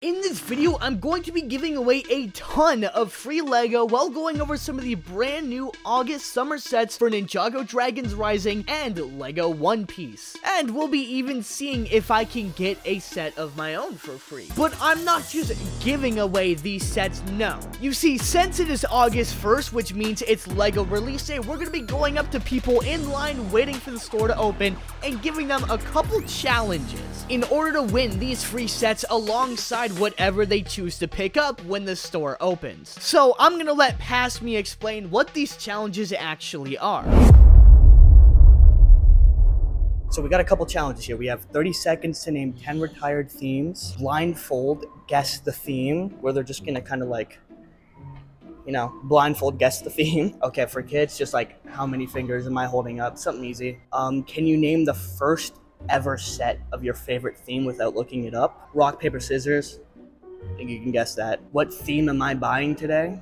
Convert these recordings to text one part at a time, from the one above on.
In this video, I'm going to be giving away a ton of free LEGO while going over some of the brand new August summer sets for Ninjago Dragons Rising and LEGO One Piece. And we'll be even seeing if I can get a set of my own for free. But I'm not just giving away these sets, no. You see, since it is August 1st, which means it's LEGO release day, we're going to be going up to people in line waiting for the store to open and giving them a couple challenges in order to win these free sets alongside whatever they choose to pick up when the store opens. So I'm gonna let Past Me explain what these challenges actually are. So we got a couple challenges here. We have 30 seconds to name 10 retired themes, blindfold guess the theme, where they're just gonna kind of like, you know, blindfold guess the theme. Okay, for kids, just like how many fingers am I holding up? Something easy. Can you name the first ever set of your favorite theme without looking it up? Rock, paper, scissors. I think you can guess that. What theme am I buying today?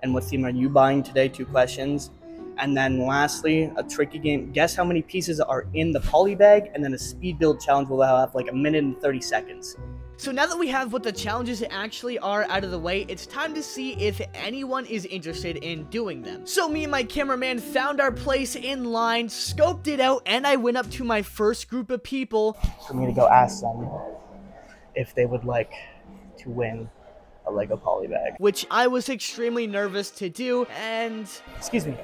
And what theme are you buying today? 2 questions. And then lastly, a tricky game. Guess how many pieces are in the poly bag, and then a speed build challenge will have like 1 minute and 30 seconds. So now that we have what the challenges actually are out of the way, it's time to see if anyone is interested in doing them. So me and my cameraman found our place in line, scoped it out, and I went up to my first group of people for me to go ask them if they would like to win a LEGO poly bag, which I was extremely nervous to do. And excuse me,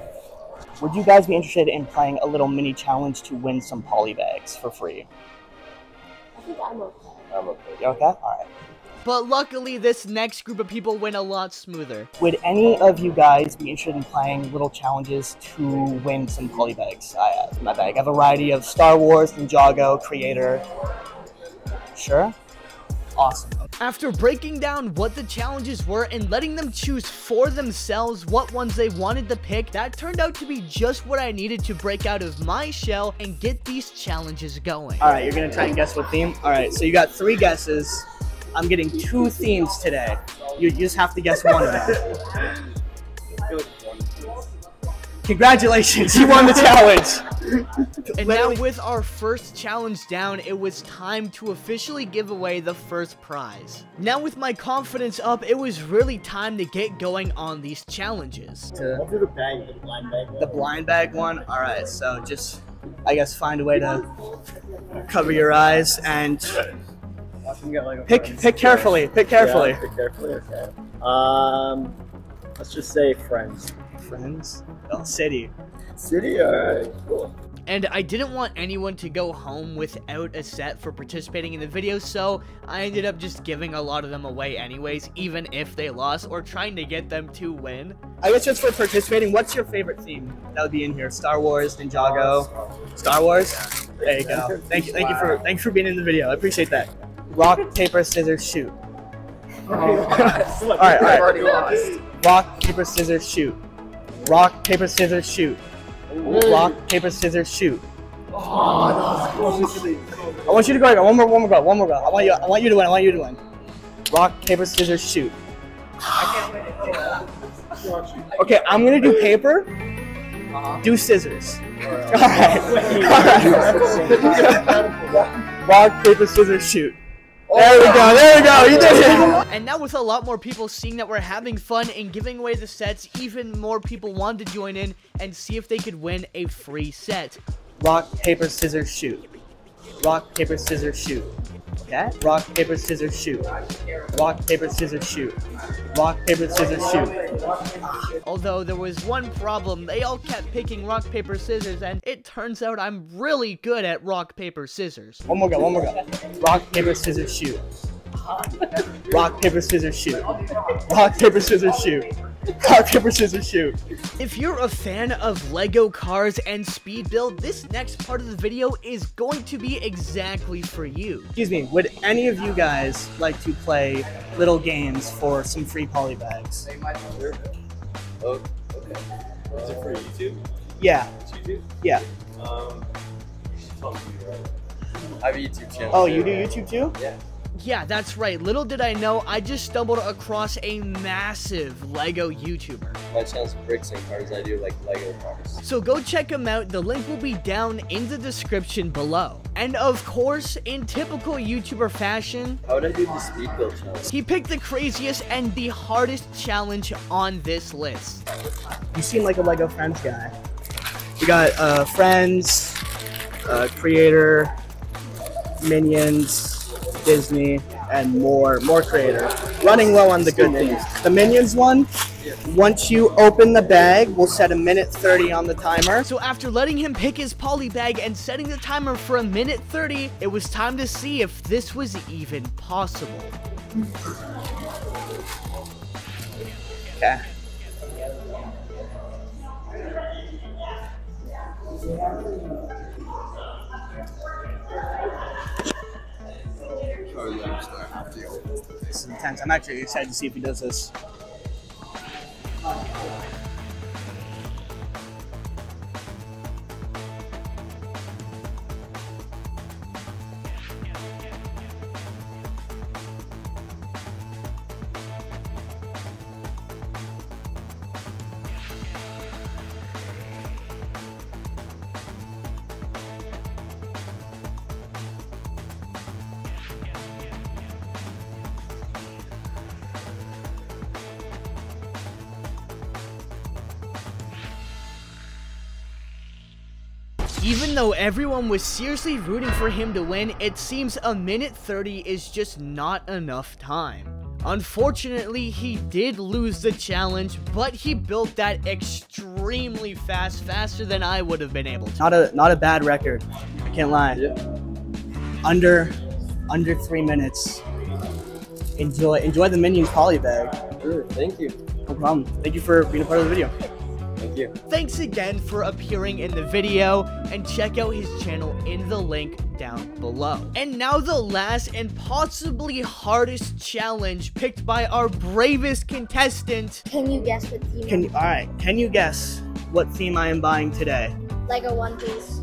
would you guys be interested in playing a little mini challenge to win some poly bags for free? I think I'm okay. I'm okay. You okay? Alright. But luckily, this next group of people went a lot smoother. Would any of you guys be interested in playing little challenges to win some poly bags? I have in my bag. I have a variety of Star Wars, Ninjago, Creator. Sure? Awesome. After breaking down what the challenges were and letting them choose for themselves what ones they wanted to pick, that turned out to be just what I needed to break out of my shell and get these challenges going. Alright, you're gonna try and guess what theme? Alright, so you got 3 guesses. I'm getting 2 themes today. You just have to guess one of them. Congratulations, you won the challenge! And now with our first challenge down, it was time to officially give away the first prize. Now with my confidence up, it was really time to get going on these challenges. I'll do the blind bag one. The blind bag one? Alright, so just, I guess, find a way to cover your eyes and pick carefully, pick carefully. Yeah, pick carefully, okay. Let's just say friends. Friends? Oh, city. City? Alright, cool. And I didn't want anyone to go home without a set for participating in the video, so I ended up just giving a lot of them away anyways, even if they lost, or trying to get them to win. I guess just for participating, what's your favorite theme that would be in here? Star Wars, Ninjago? Star Wars? There you go. Thank you for being in the video. I appreciate that. Rock, paper, scissors, shoot. Alright. Rock, paper, scissors, shoot. Rock, paper, scissors, shoot. Rock, paper, scissors, shoot. I want you to go. One more go. I want you to win. Rock, paper, scissors, shoot. Okay, I'm gonna do paper. Do scissors. Alright. Rock, paper, scissors, shoot. There we go, you did it! And now with a lot more people seeing that we're having fun and giving away the sets, even more people wanted to join in and see if they could win a free set. Rock, paper, scissors, shoot. Rock, paper, scissors, shoot. Okay? Rock, paper, scissors, shoot. Rock, paper, scissors, shoot. Rock, paper, scissors, shoot. Although there was one problem, they all kept picking rock, paper, scissors, and it turns out I'm really good at rock, paper, scissors. One more go. Rock, paper, scissors, shoot. Rock, paper, scissors, shoot. Rock, paper, scissors, shoot. Rock, paper, scissors, shoot. If you're a fan of LEGO cars and speed build, this next part of the video is going to be exactly for you. Excuse me, would any of you guys like to play little games for some free poly bags? Oh, okay. Is it for YouTube? Yeah. YouTube? Yeah. You should talk to me, right? I have a YouTube channel. Oh, you do YouTube too? Yeah. Yeah, that's right. Little did I know, I just stumbled across a massive Lego YouTuber. By chance, bricks and cars, I do like Lego cars. So go check him out. The link will be down in the description below. And of course, in typical YouTuber fashion, How would I do the speed build challenge? he picked the craziest and the hardest challenge on this list. You seem like a Lego Friends guy. We got Friends, Creator, Minions, Disney, and more creator. Running low on the good things. The Minions one, once you open the bag, we'll set a minute 30 on the timer. So after letting him pick his poly bag and setting the timer for a minute 30, it was time to see if this was even possible. Okay. This is intense. I'm actually excited to see if he does this. Even though everyone was seriously rooting for him to win, it seems a minute 30 is just not enough time. Unfortunately, he did lose the challenge, but he built that extremely fast, faster than I would have been able to. Not a bad record. I can't lie. Yeah. Under 3 minutes. Enjoy the Minions poly bag. Sure, thank you. No problem. Thank you for being a part of the video. Thank you. Thanks again for appearing in the video, and check out his channel in the link down below. And now the last and possibly hardest challenge picked by our bravest contestant. Can you guess what theme? Alright, can you guess what theme I am buying today? Lego One Piece.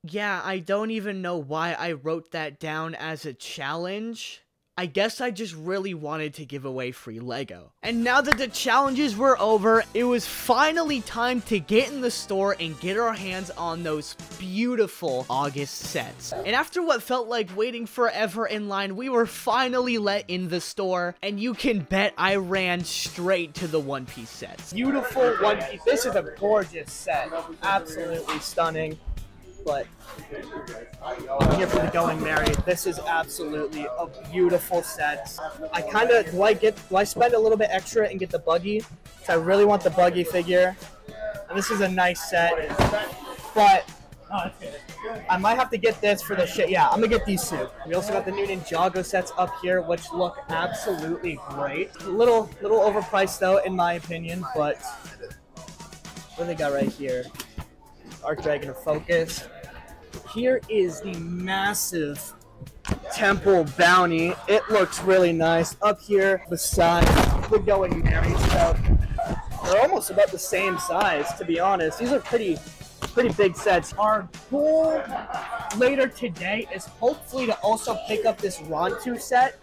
Yeah, I don't even know why I wrote that down as a challenge. I guess I just really wanted to give away free Lego. And now that the challenges were over, it was finally time to get in the store and get our hands on those beautiful August sets. And after what felt like waiting forever in line, we were finally let in the store, and you can bet I ran straight to the One Piece sets. Beautiful One Piece. This is a gorgeous set. Absolutely stunning. But I'm here for the going merry. This is absolutely a beautiful set. Do I spend a little bit extra and get the buggy? So I really want the buggy figure. And this is a nice set. But I might have to get this for the shit. Yeah, I'm gonna get these two. We also got the new Ninjago sets up here, which look absolutely great. A little overpriced though, in my opinion, but what do they got right here? Arc Dragon of Focus. Here is the massive Temple Bounty. It looks really nice. Up here beside the Going Merry. So they're almost about the same size, to be honest. These are pretty big sets. Our goal later today is hopefully to also pick up this Rontu set.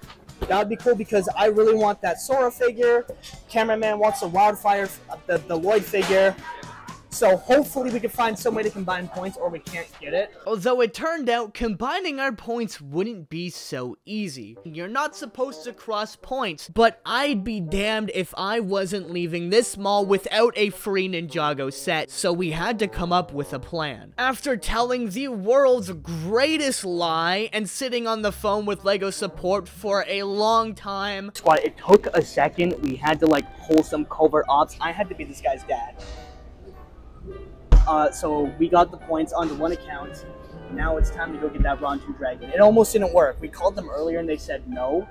That would be cool because I really want that Sora figure. Cameraman wants the Wildfire, the Lloyd figure. So hopefully we can find some way to combine points, or we can't get it. Although it turned out combining our points wouldn't be so easy. You're not supposed to cross points, but I'd be damned if I wasn't leaving this mall without a free Ninjago set, so we had to come up with a plan. After telling the world's greatest lie and sitting on the phone with LEGO support for a long time. Squad, it took a second. We had to pull some covert ops. I had to be this guy's dad. So we got the points onto one account. Now it's time to go get that Rontu Dragon. It almost didn't work. We called them earlier and they said no.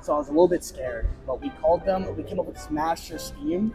So I was a little bit scared. But we called them. We came up with this master scheme.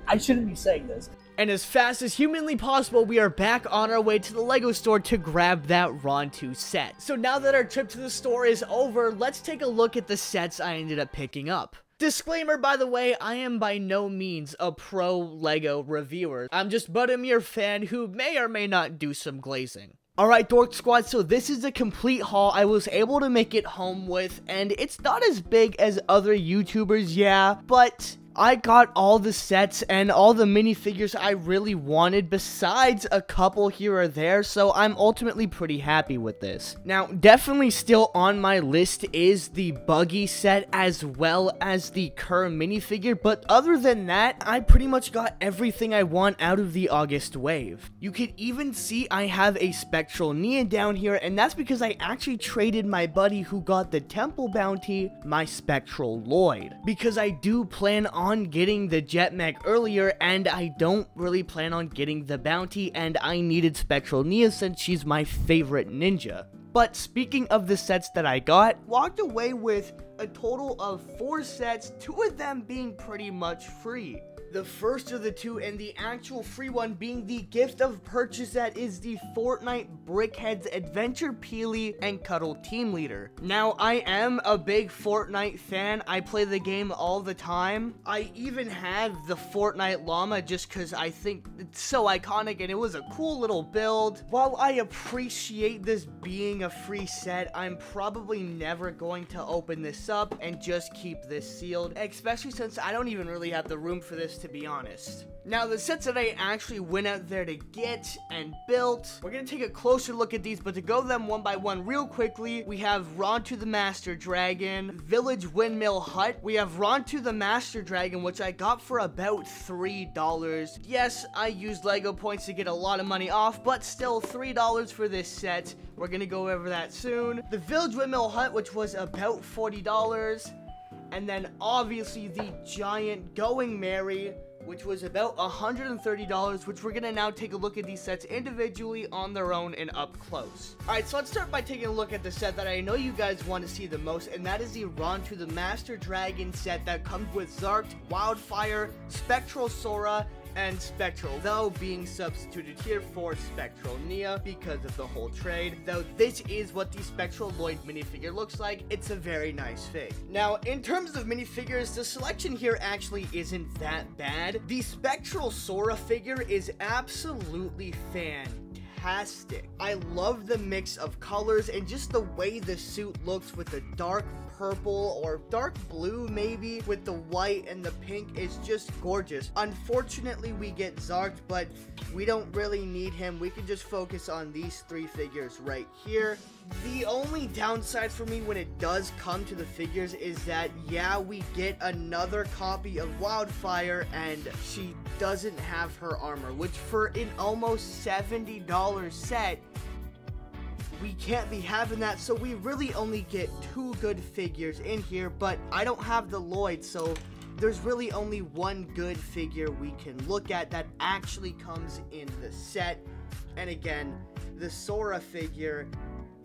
I shouldn't be saying this. And as fast as humanly possible, we are back on our way to the LEGO store to grab that Rontu set. So now that our trip to the store is over, let's take a look at the sets I ended up picking up. Disclaimer, by the way, I am by no means a pro LEGO reviewer. I'm just but a mere fan who may or may not do some glazing. Alright, Dork Squad, so this is a complete haul I was able to make it home with, and it's not as big as other YouTubers, yeah, but I got all the sets and all the minifigures I really wanted, besides a couple here or there, so I'm ultimately pretty happy with this. Now, definitely still on my list is the Buggy set as well as the Kerr minifigure, but other than that, I pretty much got everything I want out of the August wave. You can even see I have a Spectral Nia down here, and that's because I actually traded my buddy who got the Temple Bounty my Spectral Lloyd, because I do plan on getting the Jet Mech earlier, and I don't really plan on getting the bounty, and I needed Spectral Nia since she's my favorite ninja. But speaking of the sets that I got, walked away with a total of 4 sets, 2 of them being pretty much free. The first of the 2 and the actual free one being the gift of purchase that is the Fortnite Brickhead's Adventure Peely and Cuddle Team Leader. Now, I am a big Fortnite fan. I play the game all the time. I even have the Fortnite llama just because I think it's so iconic and it was a cool little build. While I appreciate this being a free set, I'm probably never going to open this up and just keep this sealed, especially since I don't even really have the room for this, to be honest. Now, the sets that I actually went out there to get and built, we're gonna take a closer look at these, but to go them one by one real quickly, we have Rontu the Master Dragon, Village Windmill Hut. We have Rontu the Master Dragon, which I got for about $3. Yes, I used Lego points to get a lot of money off, but still $3 for this set. We're gonna go over that soon. The Village Windmill Hut, which was about $40. And then obviously the giant Going Merry, which was about $130, which we're gonna now take a look at these sets individually on their own and up close. Alright, so let's start by taking a look at the set that I know you guys want to see the most, and that is the Rontu the Master Dragon set that comes with Zarked, Wildfire, Spectral Sora, and Spectral, though being substituted here for Spectral Nia because of the whole trade. Though this is what the Spectral Lloyd minifigure looks like, it's a very nice fig. Now, in terms of minifigures, the selection here actually isn't that bad. The Spectral Sora figure is absolutely fantastic. I love the mix of colors and just the way the suit looks with the dark purple or dark blue maybe with the white and the pink is just gorgeous. Unfortunately, we get Zarked, but we don't really need him. We can just focus on these 3 figures right here. The only downside for me when it does come to the figures is that, yeah, we get another copy of Wildfire and she doesn't have her armor, which for an almost $70 set, we can't be having that, so we really only get 2 good figures in here, but I don't have the Lloyd, so there's really only 1 good figure we can look at that actually comes in the set. And again, the Sora figure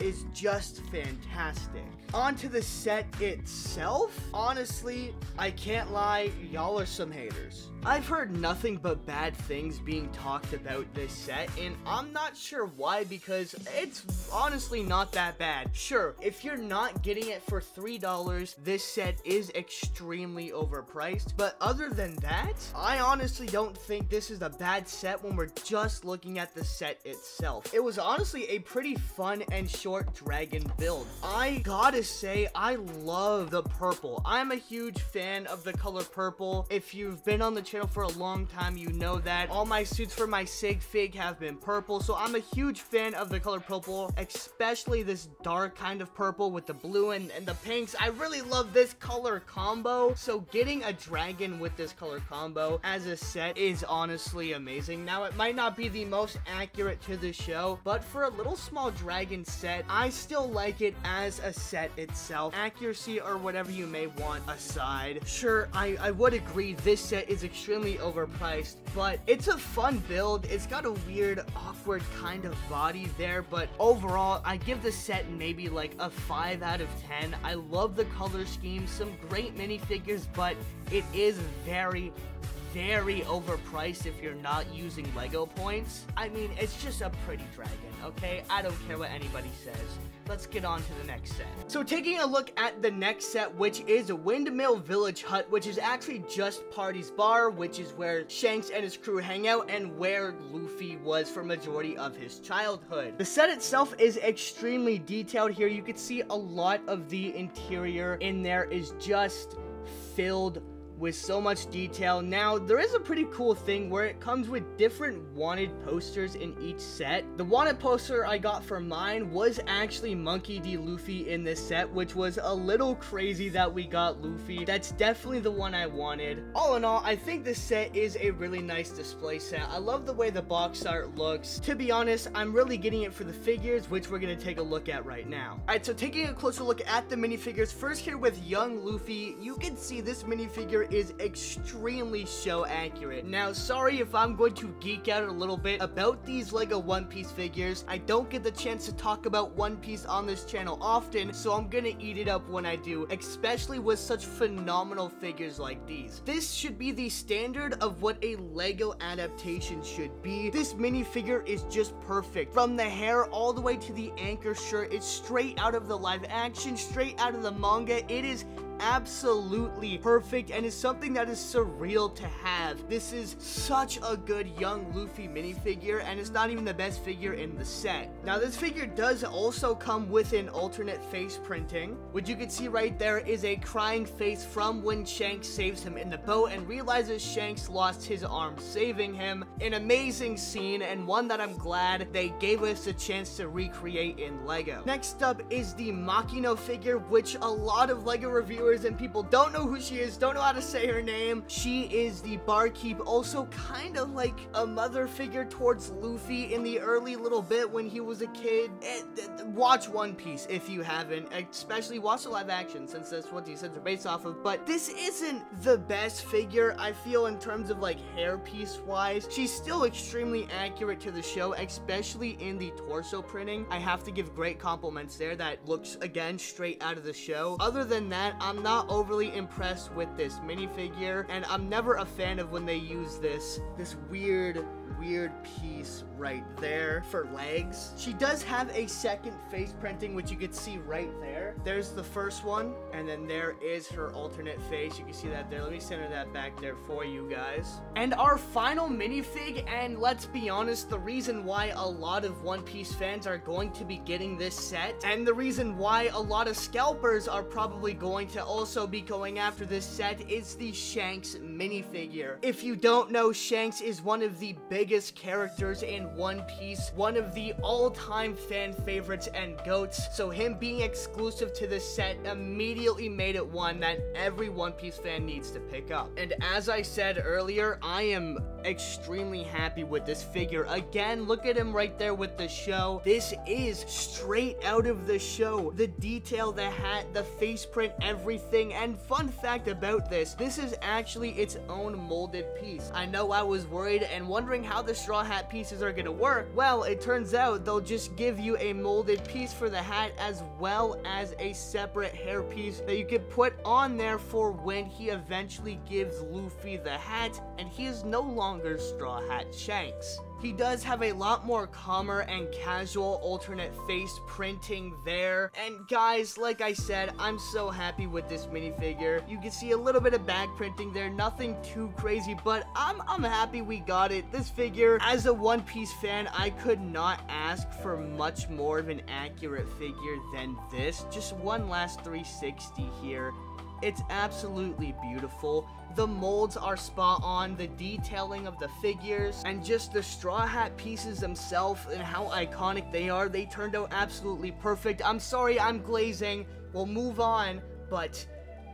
is just fantastic. Onto the set itself, honestly, I can't lie, y'all are some haters. I've heard nothing but bad things being talked about this set, and I'm not sure why, because it's honestly not that bad. Sure, if you're not getting it for $3, this set is extremely overpriced, but other than that, I honestly don't think this is a bad set when we're just looking at the set itself. It was honestly a pretty fun and short dragon build. I gotta say, I love the purple. I'm a huge fan of the color purple. If you've been on the channel for a long time, you know that all my suits for my Sig Fig have been purple, so I'm a huge fan of the color purple, especially this dark kind of purple with the blue and the pinks. I really love this color combo, so getting a dragon with this color combo as a set is honestly amazing. Now, it might not be the most accurate to the show, but for a little small dragon set, I still like it as a set itself. Accuracy or whatever you may want aside, sure, I would agree this set is extremely overpriced, but it's a fun build. It's got a weird, awkward kind of body there, but overall, I give the set maybe like a 5 out of 10. I love the color scheme, some great minifigures, but it is very, very overpriced if you're not using Lego points. I mean, it's just a pretty dragon, okay? I don't care what anybody says. Let's get on to the next set. So taking a look at the next set, which is a Windmill Village Hut, which is actually just Party's Bar, which is where Shanks and his crew hang out and where Luffy was for majority of his childhood. The set itself is extremely detailed here. You can see a lot of the interior in there is just filled with so much detail. Now, there is a pretty cool thing where it comes with different wanted posters in each set. The wanted poster I got for mine was actually Monkey D. Luffy in this set, which was a little crazy that we got Luffy. That's definitely the one I wanted. All in all, I think this set is a really nice display set. I love the way the box art looks. To be honest, I'm really getting it for the figures, which we're gonna take a look at right now. Alright, so taking a closer look at the minifigures, first here with young Luffy, you can see this minifigure is extremely show accurate. Now, sorry if I'm going to geek out a little bit about these Lego One Piece figures. I don't get the chance to talk about One Piece on this channel often, so I'm gonna eat it up when I do, especially with such phenomenal figures like these. This should be the standard of what a Lego adaptation should be. This minifigure is just perfect. From the hair all the way to the anchor shirt, it's straight out of the live action, straight out of the manga. It is absolutely perfect and is something that is surreal to have. This is such a good young Luffy minifigure, and it's not even the best figure in the set. Now, this figure does also come with an alternate face printing, which you can see right there is a crying face from when Shanks saves him in the boat and realizes Shanks lost his arm saving him. An amazing scene, and one that I'm glad they gave us a chance to recreate in Lego. Next up is the Makino figure, which a lot of Lego reviewers and people don't know who she is, don't know how to say her name. She is the barkeep, also kind of like a mother figure towards Luffy in the early little bit when he was a kid. Watch One Piece if you haven't, especially watch the live action since that's what these sets are based off of. But this isn't the best figure, I feel, in terms of like hairpiece wise. She's still extremely accurate to the show, especially in the torso printing. I have to give great compliments there. That looks, again, straight out of the show. Other than that, I'm not overly impressed with this minifigure, and I'm never a fan of when they use this weird piece right there for legs. She does have a second face printing, which you can see right there. There's the first one, and then there is her alternate face. You can see that there. Let me center that back there for you guys. And our final minifig, and let's be honest, the reason why a lot of One Piece fans are going to be getting this set, and the reason why a lot of scalpers are probably going to also be going after this set, is the Shanks minifigure. If you don't know, Shanks is one of the biggest characters in One Piece, one of the all-time fan favorites and goats, so him being exclusive to this set immediately made it one that every One Piece fan needs to pick up. And as I said earlier, I am extremely happy with this figure. Again, look at him right there with the show. This is straight out of the show. The detail, the hat, the face print, everything. And fun fact about this is actually its own molded piece. I know I was worried and wondering how the straw hat pieces are gonna work. Well, it turns out they'll just give you a molded piece for the hat as well as a separate hair piece that you could put on there for when he eventually gives Luffy the hat and he is no longer Straw Hat Shanks. He does have a lot more calmer and casual alternate face printing there. And guys, like I said, I'm so happy with this minifigure. You can see a little bit of back printing there, nothing too crazy, but I'm happy we got it. This figure, as a One Piece fan, I could not ask for much more of an accurate figure than this. Just one last 360 here. It's absolutely beautiful. The molds are spot on, the detailing of the figures, and just the straw hat pieces themselves and how iconic they are. They turned out absolutely perfect. I'm sorry I'm glazing. We'll move on, but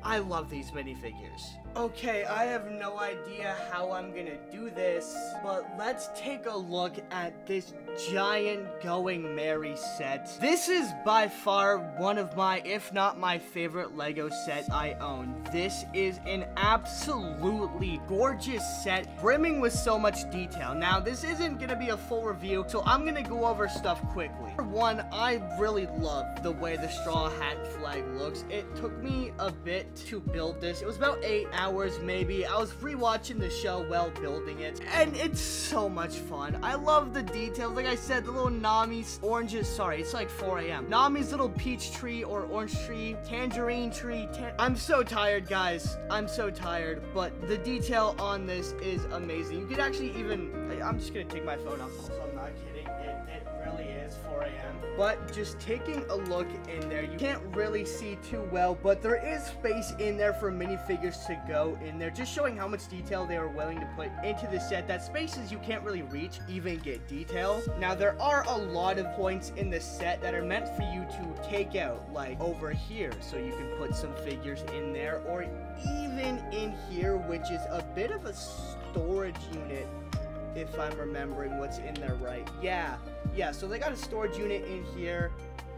I love these minifigures. Okay, I have no idea how I'm gonna do this, but let's take a look at this giant Going Merry set. This is by far one of my, if not my favorite Lego set I own. This is an absolutely gorgeous set, brimming with so much detail. Now, this isn't gonna be a full review, so I'm gonna go over stuff quickly. For one, I really love the way the straw hat flag looks. It took me a bit to build this. It was about 8 hours. hours maybe. I was rewatching the show while building it, and it's so much fun. I love the details. Like I said, the little Nami's oranges, sorry, it's like 4 a.m. Nami's little peach tree or orange tree, tangerine tree. I'm so tired, guys. I'm so tired, but the detail on this is amazing. You could actually even, I'm just gonna take my phone off, so I'm not kidding. It really is 4 a.m. But just taking a look in there, you can't really see too well, but there is space in there for minifigures to go in there, just showing how much detail they are willing to put into the set. That spaces you can't really reach, even get detail. Now, there are a lot of points in the set that are meant for you to take out, like over here, so you can put some figures in there, or even in here, which is a bit of a storage unit, if I'm remembering what's in there right. Yeah, so they got a storage unit in here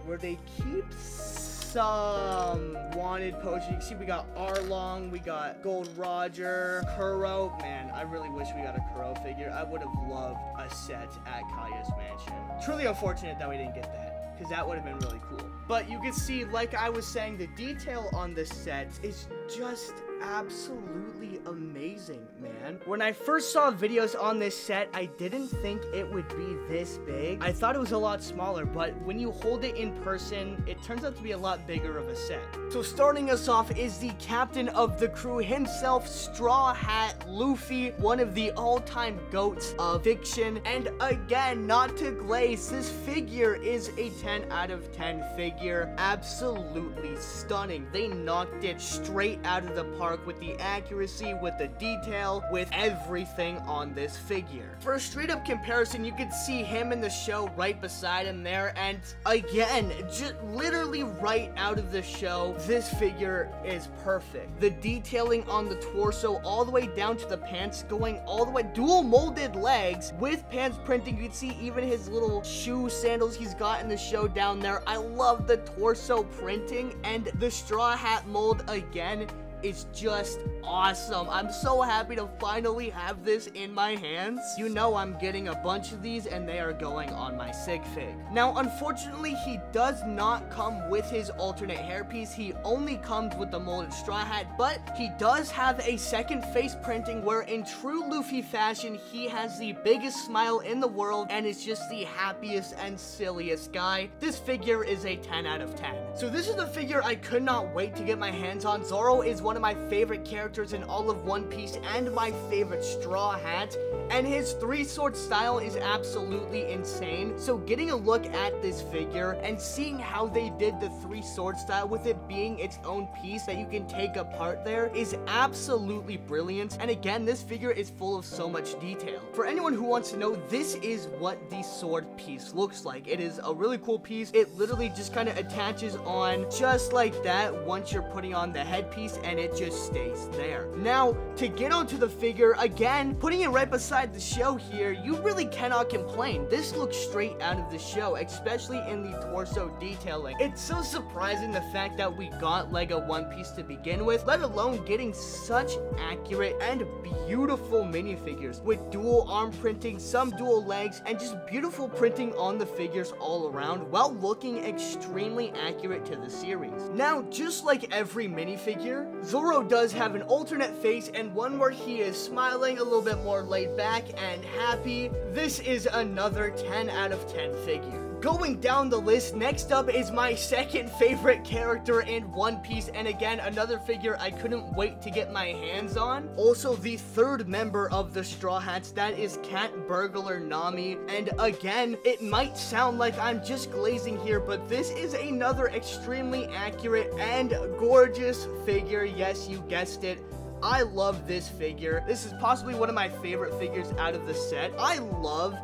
where they keep some wanted potions. You can see we got Arlong, we got Gold Roger, Kuro. Man, I really wish we got a Kuro figure. I would have loved a set at Kaya's mansion. Truly unfortunate that we didn't get that, because that would have been really cool. But you can see, like I was saying, the detail on this set is just absolutely amazing, man. When I first saw videos on this set, I didn't think it would be this big. I thought it was a lot smaller, but when you hold it in person, it turns out to be a lot bigger of a set. So starting us off is the captain of the crew himself, Straw Hat Luffy, one of the all-time GOATs of fiction. And again, not to glaze, this figure is a 10 out of 10 figure. Absolutely stunning. They knocked it straight out of the park with the accuracy, with the detail, with everything on this figure. For a straight up comparison, you can see him in the show right beside him there, and again, just literally right out of the show, this figure is perfect. The detailing on the torso all the way down to the pants, going all the way, dual molded legs with pants printing. You can see even his little shoe sandals he's got in the show down there. I love the torso printing, and the straw hat mold again is just awesome. I'm so happy to finally have this in my hands. You know I'm getting a bunch of these, and they are going on my sig fig. Now, unfortunately, he does not come with his alternate hairpiece. He only comes with the molded straw hat, but he does have a second face printing where, in true Luffy fashion, he has the biggest smile in the world and is just the happiest and silliest guy. This figure is a 10 out of 10. So this is the figure I could not wait to get my hands on. Zoro is one of my favorite characters in all of One Piece and my favorite Straw Hat, and his three-sword style is absolutely insane. So getting a look at this figure and seeing how they did the three-sword style with it being its own piece that you can take apart there is absolutely brilliant. And again, this figure is full of so much detail. For anyone who wants to know, this is what the sword piece looks like. It is a really cool piece. It literally just kind of attaches on just like that once you're putting on the headpiece, and it just stays there. Now, to get onto the figure, again, putting it right beside the show here, you really cannot complain. This looks straight out of the show, especially in the torso detailing. It's so surprising the fact that we got Lego One Piece to begin with, let alone getting such accurate and beautiful minifigures with dual arm printing, some dual legs, and just beautiful printing on the figures all around while looking extremely accurate to the series. Now, just like every minifigure, Zoro does have an alternate face and one where he is smiling, a little bit more laid back and happy. This is another 10 out of 10 figure. Going down the list, next up is my second favorite character in One Piece, and again, another figure I couldn't wait to get my hands on. Also, the third member of the Straw Hats, that is Cat Burglar Nami, and again, it might sound like I'm just glazing here, but this is another extremely accurate and gorgeous figure. Yes, you guessed it. I love this figure. This is possibly one of my favorite figures out of the set. I love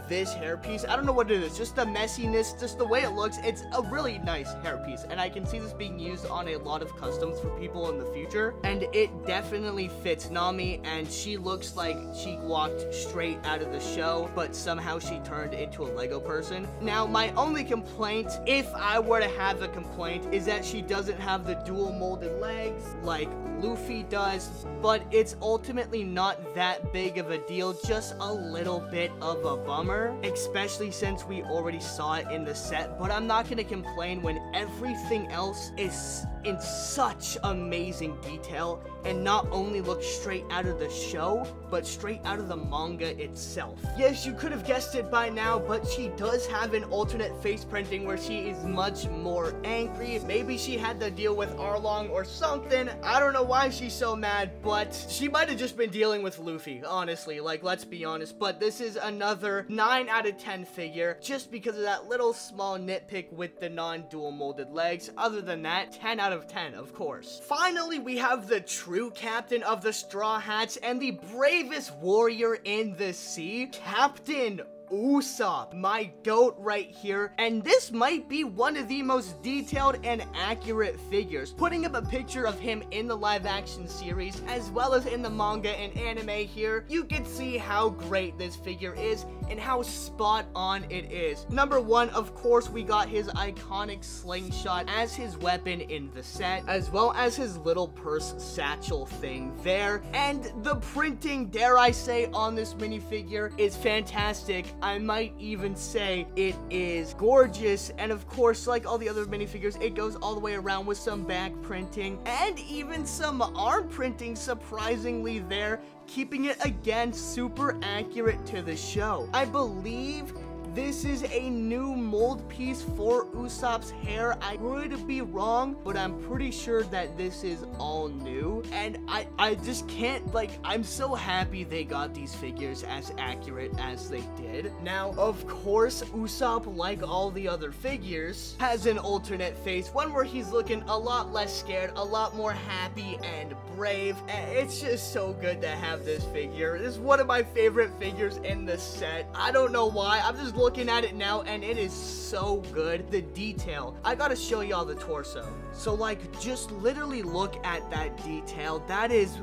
this hairpiece. I don't know what it is, just the messiness, just the way it looks. It's a really nice hairpiece, and I can see this being used on a lot of customs for people in the future, and it definitely fits Nami, and she looks like she walked straight out of the show, but somehow she turned into a Lego person. Now, my only complaint, if I were to have a complaint, is that she doesn't have the dual molded legs like Luffy does, but it's ultimately not that big of a deal, just a little bit of a bummer, especially since we already saw it in the set. But I'm not gonna complain when everything else is in such amazing detail, and not only looks straight out of the show, but straight out of the manga itself. Yes, you could have guessed it by now, but she does have an alternate face printing where she is much more angry. Maybe she had to deal with Arlong or something. I don't know why she's so mad, but she might have just been dealing with Luffy, honestly, like, let's be honest. But this is another 9 out of 10 figure, just because of that little small nitpick with the non-dual molded legs. Other than that, 10 out of 10, of course. Finally, we have the true captain of the Straw Hats and the bravest warrior in the sea, Captain Usopp, my goat right here, and this might be one of the most detailed and accurate figures. Putting up a picture of him in the live action series as well as in the manga and anime here, you can see how great this figure is and how spot on it is. Number one, of course, we got his iconic slingshot as his weapon in the set, as well as his little purse satchel thing there, and the printing, dare I say, on this minifigure is fantastic. I might even say it is gorgeous, and of course, like all the other minifigures, it goes all the way around with some back printing and even some arm printing, surprisingly there, keeping it again super accurate to the show. I believe this is a new mold piece for Usopp's hair. I could be wrong, but I'm pretty sure that this is all new. And I just can't, like, I'm so happy they got these figures as accurate as they did. Now, of course, Usopp, like all the other figures, has an alternate face. One where he's looking a lot less scared, a lot more happy and brave. And it's just so good to have this figure. This is one of my favorite figures in the set. I don't know why. I'm just looking at it now and it is so good. The detail, I gotta show y'all the torso. So like, just literally look at that detail. That is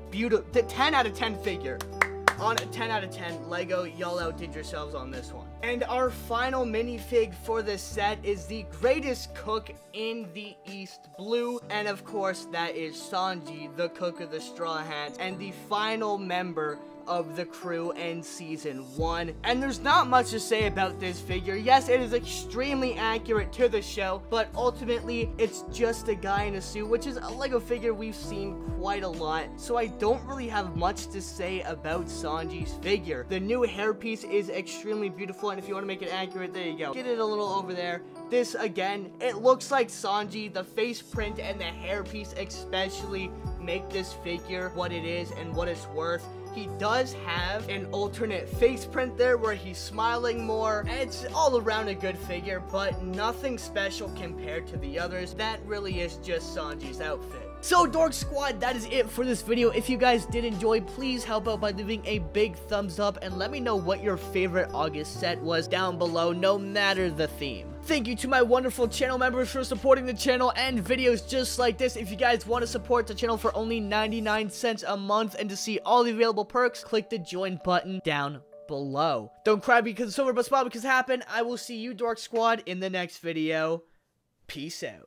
beautiful. The 10 out of 10 figure. On a 10 out of 10, Lego, y'all outdid yourselves on this one. And our final minifig for this set is the greatest cook in the East Blue. And of course, that is Sanji, the cook of the Straw Hats, and the final member of the crew in season 1. And there's not much to say about this figure. Yes, it is extremely accurate to the show, but ultimately it's just a guy in a suit, which is a Lego figure we've seen quite a lot, so I don't really have much to say about Sanji's figure. The new hairpiece is extremely beautiful, and if you want to make it accurate, there you go. Get it a little over there. This, again, it looks like Sanji. The face print and the hairpiece especially make this figure what it is and what it's worth. He does have an alternate face print there where he's smiling more. It's all around a good figure, but nothing special compared to the others. That really is just Sanji's outfit. So, Dork Squad, that is it for this video. If you guys did enjoy, please help out by leaving a big thumbs up and let me know what your favorite August set was down below, no matter the theme. Thank you to my wonderful channel members for supporting the channel and videos just like this. If you guys want to support the channel for only 99 cents a month and to see all the available perks, click the join button down below. Don't cry because it's over, but smile because it happened. I will see you, Dork Squad, in the next video. Peace out.